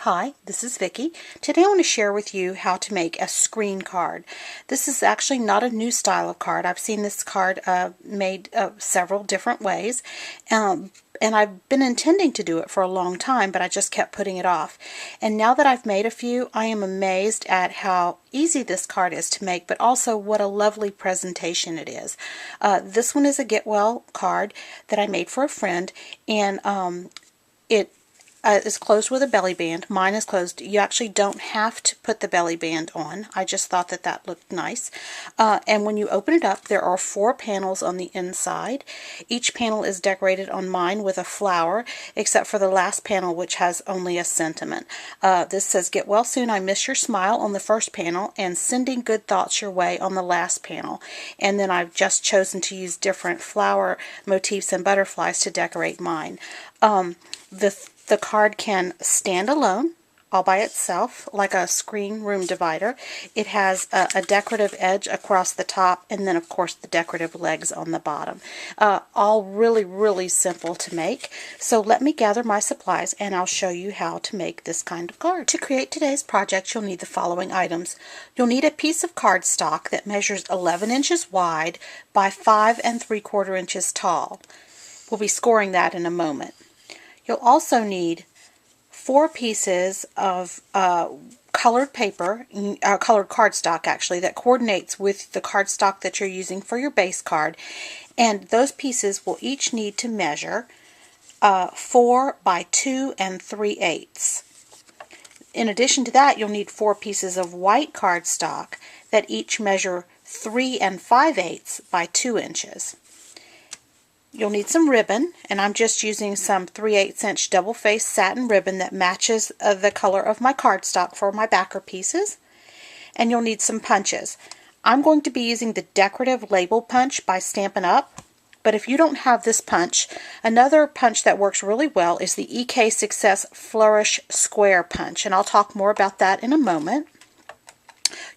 Hi, this is Vicki. Today I want to share with you how to make a screen card. This is actually not a new style of card. I've seen this card made several different ways, and I've been intending to do it for a long time, but I just kept putting it off. And now that I've made a few, I am amazed at how easy this card is to make, but also what a lovely presentation it is. This one is a Get Well card that I made for a friend, and it is closed with a belly band. Mine is closed. You actually don't have to put the belly band on. I just thought that that looked nice. And when you open it up, there are 4 panels on the inside. Each panel is decorated on mine with a flower, except for the last panel, which has only a sentiment. This says, "Get well soon, I miss your smile" on the first panel, and "Sending good thoughts your way" on the last panel. And then I've just chosen to use different flower motifs and butterflies to decorate mine. The card can stand alone, all by itself, like a screen room divider. It has a decorative edge across the top, and then of course the decorative legs on the bottom. All really simple to make. So let me gather my supplies and I'll show you how to make this kind of card. To create today's project, you'll need the following items. You'll need a piece of cardstock that measures 11 inches wide by 5 3/4 inches tall. We'll be scoring that in a moment. You'll also need 4 pieces of colored paper, colored cardstock actually, that coordinates with the cardstock that you're using for your base card. And those pieces will each need to measure 4 by 2 3/8. In addition to that, you'll need 4 pieces of white cardstock that each measure 3 5/8 by 2 inches. You'll need some ribbon, and I'm just using some 3/8 inch double-faced satin ribbon that matches the color of my cardstock for my backer pieces. And you'll need some punches. I'm going to be using the decorative label punch by Stampin' Up! But if you don't have this punch, another punch that works really well is the EK Success Flourish Square punch, and I'll talk more about that in a moment.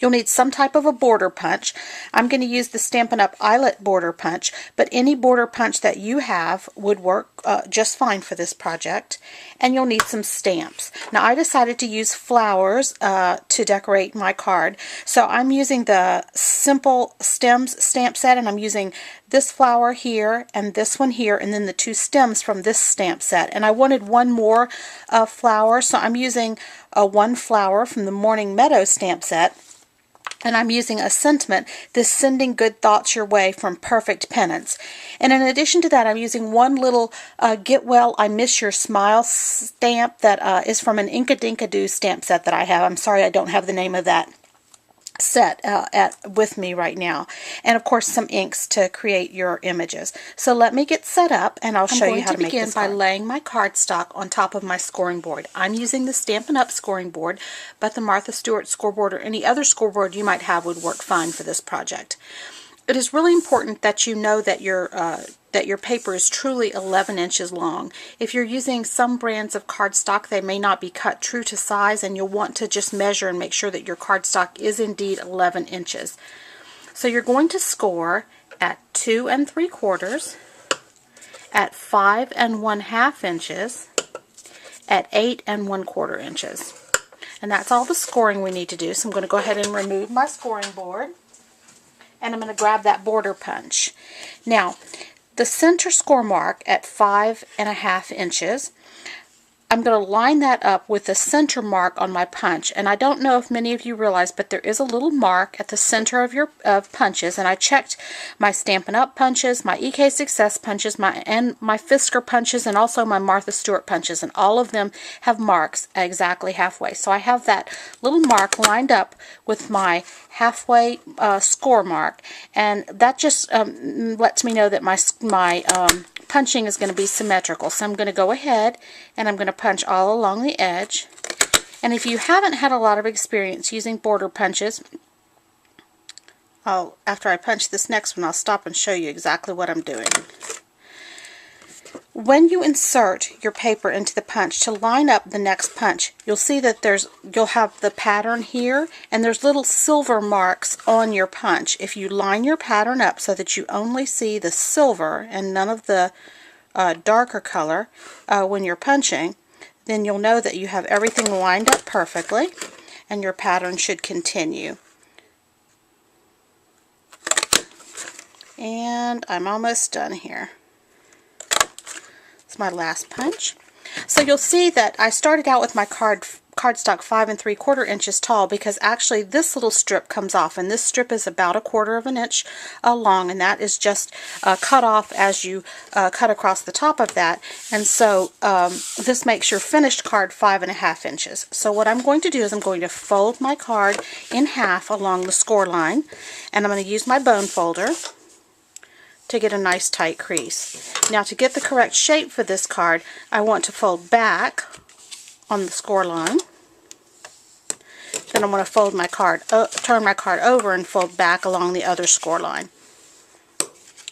You'll need some type of a border punch. I'm going to use the Stampin' Up! Eyelet border punch, but any border punch that you have would work just fine for this project. And you'll need some stamps. Now I decided to use flowers to decorate my card, so I'm using the Simple Stems stamp set, and I'm using this flower here and this one here, and then the 2 stems from this stamp set. And I wanted one more flower, so I'm using one flower from the Morning Meadow stamp set. And I'm using a sentiment, this "Sending good thoughts your way" from Perfect Penance. And in addition to that, I'm using one little Get Well, I Miss Your Smile stamp that is from an Inka-Dinka-Doo stamp set that I have. I'm sorry I don't have the name of that set with me right now. And of course some inks to create your images. So let me get set up and I'll show you how to make this card. I'm going to begin by laying my cardstock on top of my scoring board. I'm using the Stampin' Up! Scoring board, but the Martha Stewart scoreboard or any other scoreboard you might have would work fine for this project. It is really important that you know that your paper is truly 11 inches long. If you're using some brands of cardstock, they may not be cut true to size, and you'll want to just measure and make sure that your cardstock is indeed 11 inches. So you're going to score at 2 3/4, at 5 1/2 inches, at 8 1/4 inches. And that's all the scoring we need to do. So I'm going to go ahead and remove my scoring board. And I'm going to grab that border punch. Now, the center score mark at 5 1/2 inches, I'm going to line that up with the center mark on my punch. And I don't know if many of you realize, but there is a little mark at the center of your punches. And I checked my Stampin' Up! Punches, my EK Success punches, my Fisker punches, and also my Martha Stewart punches. And all of them have marks exactly halfway. So I have that little mark lined up with my halfway score mark. And that just lets me know that my punching is going to be symmetrical. So I'm going to go ahead and I'm going to punch all along the edge. And if you haven't had a lot of experience using border punches, after I punch this next one, I'll stop and show you exactly what I'm doing. When you insert your paper into the punch to line up the next punch, you'll see that you'll have the pattern here, and there's little silver marks on your punch. If you line your pattern up so that you only see the silver and none of the darker color when you're punching, then you'll know that you have everything lined up perfectly and your pattern should continue. And I'm almost done here. It's my last punch. So you'll see that I started out with my cardstock 5 3/4 inches tall, because actually this little strip comes off, and this strip is about 1/4 of an inch long, and that is just cut off as you cut across the top of that. And so this makes your finished card 5 1/2 inches. So what I'm going to do is I'm going to fold my card in half along the score line, and I'm going to use my bone folder to get a nice tight crease. Now, to get the correct shape for this card, I want to fold back on the score line. Then I'm going to fold my card, turn my card over and fold back along the other score line.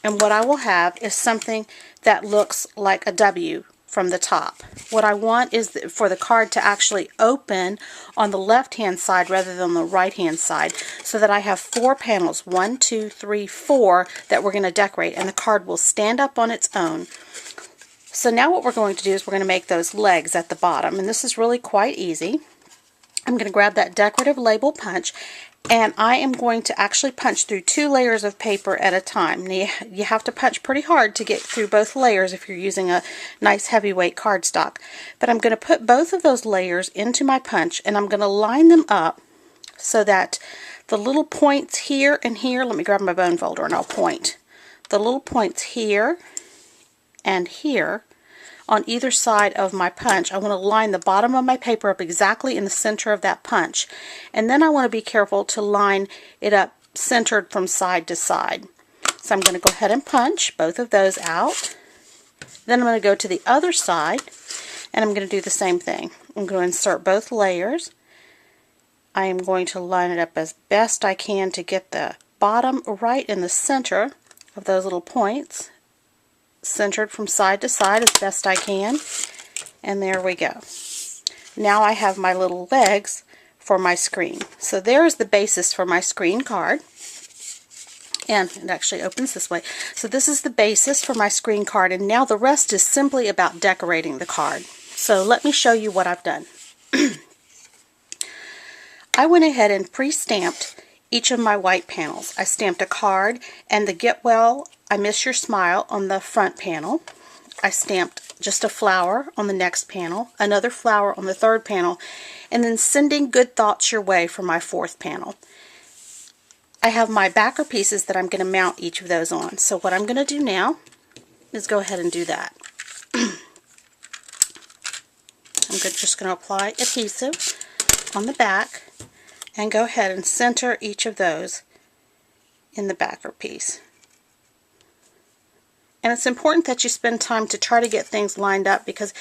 And what I will have is something that looks like a W from the top. What I want is for the card to actually open on the left hand side rather than the right hand side, so that I have 4 panels, 1, 2, 3, 4, that we're going to decorate, and the card will stand up on its own. So now what we're going to do is we're going to make those legs at the bottom, and this is really quite easy. I'm going to grab that decorative label punch, and I am going to actually punch through 2 layers of paper at a time. Now, you have to punch pretty hard to get through both layers if you're using a nice heavyweight cardstock. But I'm going to put both of those layers into my punch, and I'm going to line them up so that the little points here and here, let me grab my bone folder and I'll point. The little points here and here on either side of my punch, I want to line the bottom of my paper up exactly in the center of that punch. And then I want to be careful to line it up centered from side to side. So I'm going to go ahead and punch both of those out. Then I'm going to go to the other side, and I'm going to do the same thing. I'm going to insert both layers. I am going to line it up as best I can to get the bottom right in the center of those little points, centered from side to side as best I can, and there we go. Now I have my little legs for my screen. So there is the basis for my screen card, and it actually opens this way. So this is the basis for my screen card, and now the rest is simply about decorating the card. So let me show you what I've done. I went ahead and pre-stamped each of my white panels. I stamped a card and the Get Well, I Miss Your Smile on the front panel. I stamped just a flower on the next panel, another flower on the third panel, and then Sending Good Thoughts Your Way for my fourth panel. I have my backer pieces that I'm going to mount each of those on. So what I'm going to do now is go ahead and do that. I'm just going to apply adhesive on the back and go ahead and center each of those in the backer piece. And it's important that you spend time to try to get things lined up, because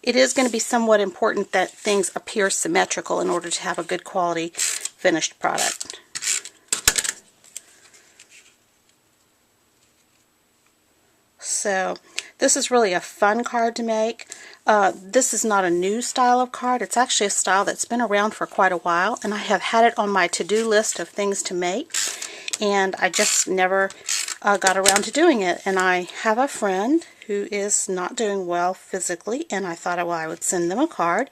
it is going to be somewhat important that things appear symmetrical in order to have a good quality finished product. So this is really a fun card to make. This is not a new style of card. It's actually a style that's been around for quite a while, and I have had it on my to-do list of things to make, and I just never got around to doing it. And I have a friend who is not doing well physically, and I thought, well, I would send them a card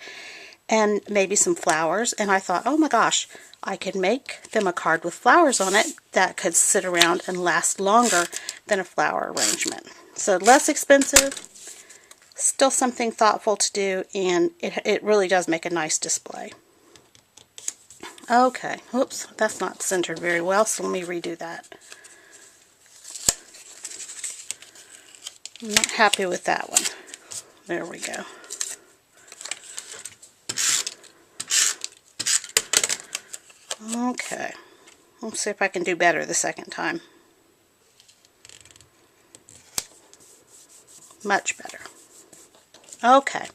and maybe some flowers, and I thought, oh my gosh, I could make them a card with flowers on it that could sit around and last longer than a flower arrangement. So less expensive, still something thoughtful to do, and it really does make a nice display. Okay, whoops, that's not centered very well, so let me redo that. I'm not happy with that one. There we go. Okay, let's see if I can do better the second time. Much better. Okay,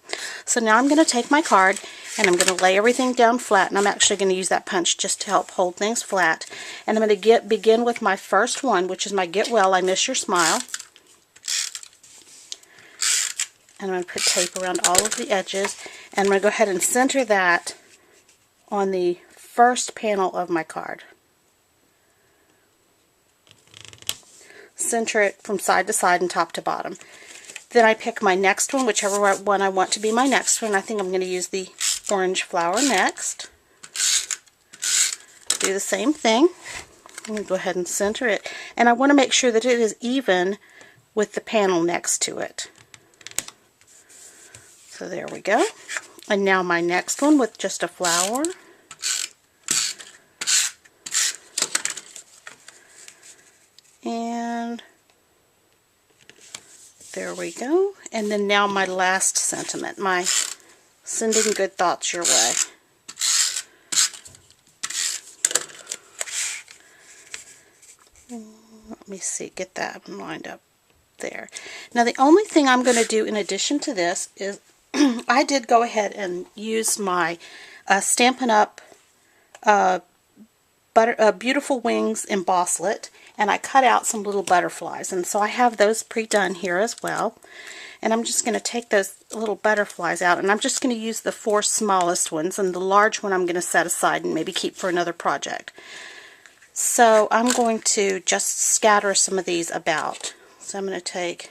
so now I'm going to take my card and I'm going to lay everything down flat, and I'm actually going to use that punch just to help hold things flat. And I'm going to begin with my first one, which is my Get Well, I Miss Your Smile. And I'm going to put tape around all of the edges, and I'm going to go ahead and center that on the first panel of my card. Center it from side to side and top to bottom. Then I pick my next one, whichever one I want to be my next one. I think I'm going to use the orange flower next. Do the same thing. I'm going to go ahead and center it. And I want to make sure that it is even with the panel next to it. So there we go. And now my next one with just a flower. And there we go. And then now my last sentiment, my sending good thoughts your way. Let me see, get that lined up there. Now the only thing I'm going to do in addition to this is I did go ahead and use my Stampin' Up! Beautiful Wings embosslet, and I cut out some little butterflies, and so I have those pre-done here as well. And I'm just going to take those little butterflies out, and I'm just going to use the 4 smallest ones, and the large one I'm going to set aside and maybe keep for another project. So I'm going to just scatter some of these about. So I'm going to take,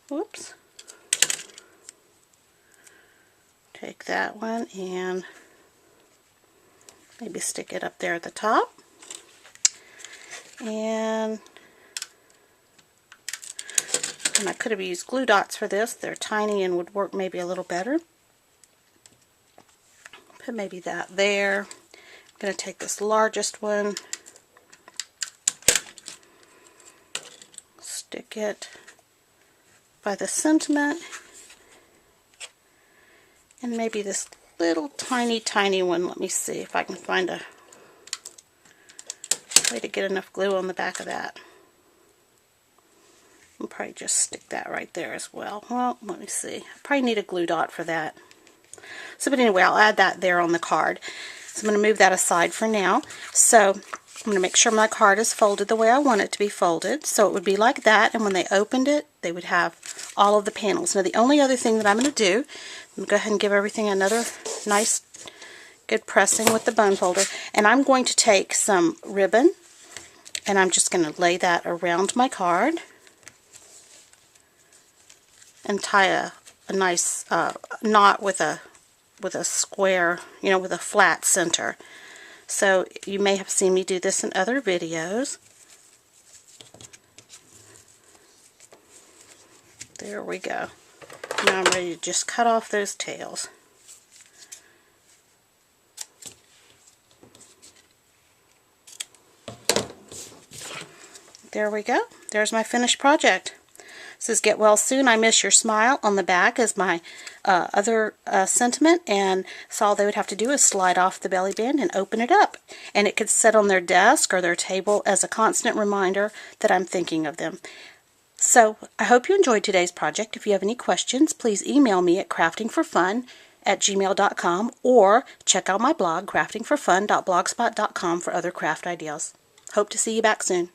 whoops, take that one and maybe stick it up there at the top. And I could have used glue dots for this. They're tiny and would work maybe a little better. Put maybe that there. I'm going to take this largest one, stick it by the sentiment, and maybe this little tiny one. Let me see if I can find a way to get enough glue on the back of that. I'll probably just stick that right there as well. Well, let me see. I probably need a glue dot for that. So, but anyway, I'll add that there on the card. So I'm going to move that aside for now. So I'm going to make sure my card is folded the way I want it to be folded. So it would be like that, and when they opened it, they would have all of the panels. Now the only other thing that I'm going to do, I'm going to go ahead and give everything another nice, good pressing with the bone folder. And I'm going to take some ribbon, and I'm just going to lay that around my card and tie a nice knot with a square, you know, with a flat center. So you may have seen me do this in other videos. There we go. Now I'm ready to just cut off those tails. There we go. There's my finished project. It says, "Get well soon. I miss your smile." On the back is my other sentiment, and so all they would have to do is slide off the belly band and open it up. And it could sit on their desk or their table as a constant reminder that I'm thinking of them. So I hope you enjoyed today's project. If you have any questions, please email me at craftingforfun@gmail.com or check out my blog, craftingforfun.blogspot.com, for other craft ideas. Hope to see you back soon.